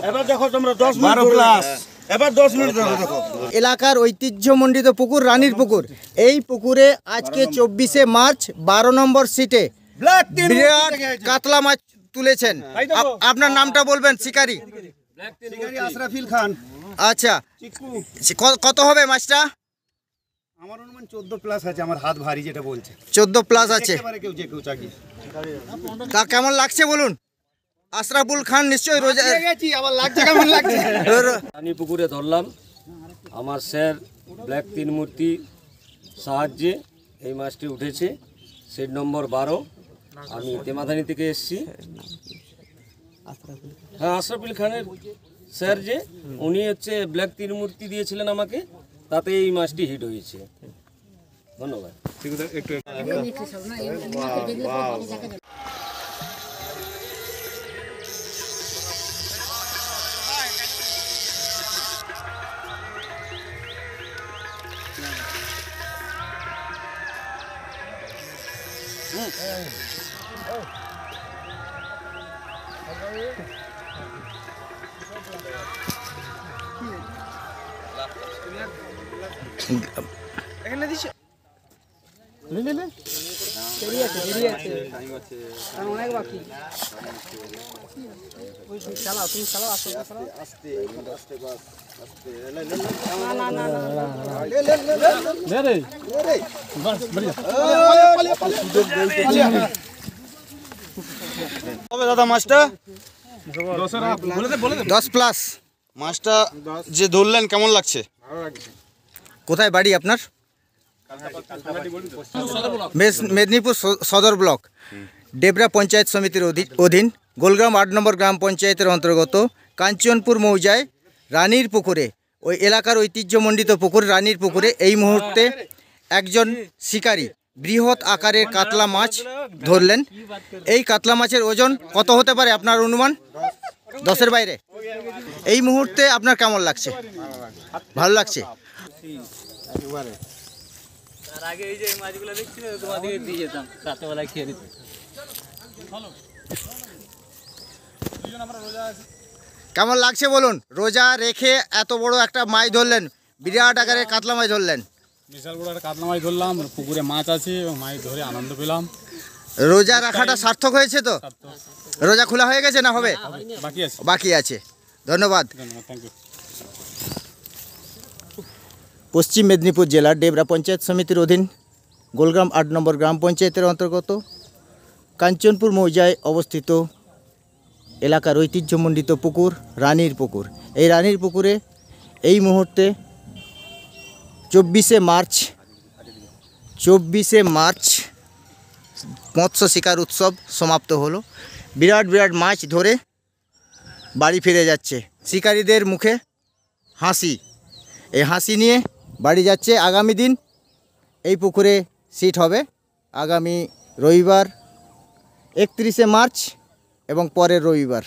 এবার দেখো তোমরা 10 মিনিট প্লাস, এবার 10 মিনিট দেখো। এলাকার ঐতিহ্যমণ্ডিত পুকুর রানীর পুকুর, এই পুকুরে আজকে 24শে মার্চ 12 নম্বর সিটে বিরাট কাতলা মাছ তুলেছেন। আপনার নামটা বলবেন? শিকারি আশরাফিল খান। আচ্ছা, কত হবে মাছটা? আমার অনুমান 14 প্লাস আছে, আমার হাত ভারী যেটা বলছে 14 প্লাস আছে। কেউ চাকি। কেমন লাগছে বলুন? আশরাফুল খান নিশ্চয়ই রোজা গেছি, আবার লাগছে কেমন লাগছে? রানী পুকুরে ধরলাম। আমার স্যার ব্ল্যাক তিন মূর্তি সাহায্যে এই মাছটি উঠেছে। Set number 12। আমি তেমাধানি থেকে এসেছি। হ্যাঁ, আশরাফুল খানের স্যার যে উনি হচ্ছে ব্ল্যাক তিন মূর্তি দিয়েছিলেন আমাকে, তাতে এই মাছটি হিট হয়েছে। ধন্যবাদ। দাদা মাছটা 10 প্লাস। মাছটা যে ধরলেন কেমন লাগছে? কোথায় বাড়ি আপনার? মেদিনীপুর সদর ব্লক, ডেবরা পঞ্চায়েত সমিতির অধীন গোলগ্রাম 8 নম্বর গ্রাম পঞ্চায়েতের অন্তর্গত কাঞ্চনপুর মৌজায় রানীর পুকুরে, ওই এলাকার ঐতিহ্যমণ্ডিত পুকুর রানীর পুকুরে এই মুহূর্তে একজন শিকারী বৃহৎ আকারের কাতলা মাছ ধরলেন। এই কাতলা মাছের ওজন কত হতে পারে আপনার অনুমান? 10-এর বাইরে। এই মুহূর্তে আপনার কেমন লাগছে? ভালো লাগছে। কেমন লাগছে বলুন? রোজা রেখে এত বড় একটা মাছ ধরলেন, বিরাট আকারের কাতলা মাছ ধরলেন। বিশাল বড় একটা কাতলা মাছ ধরলাম, পুকুরে মাছ আছে, মাছ ধরে আনন্দ পেলাম। রোজা রাখাটা সার্থক হয়েছে তো? রোজা খোলা হয়ে গেছে না হবে? বাকি আছে। ধন্যবাদ। Thank you. পশ্চিম মেদিনীপুর জেলার ডেবরা পঞ্চায়েত সমিতির অধীন গোলগ্রাম 8 নম্বর গ্রাম পঞ্চায়েতের অন্তর্গত কাঞ্চনপুর মৌজায় অবস্থিত এলাকার ঐতিহ্যমণ্ডিত পুকুর রানীর পুকুর। এই রানীর পুকুরে এই মুহূর্তে 24শে মার্চ মৎস্য শিকার উৎসব সমাপ্ত হলো। বিরাট বিরাট মাছ ধরে বাড়ি ফিরে যাচ্ছে। শিকারীদের মুখে হাসি, এই হাসি নিয়ে বাড়ি যাচ্ছে। আগামী দিন এই পুকুরে সিট হবে আগামী রবিবার 31শে মার্চ এবং পরের রবিবার।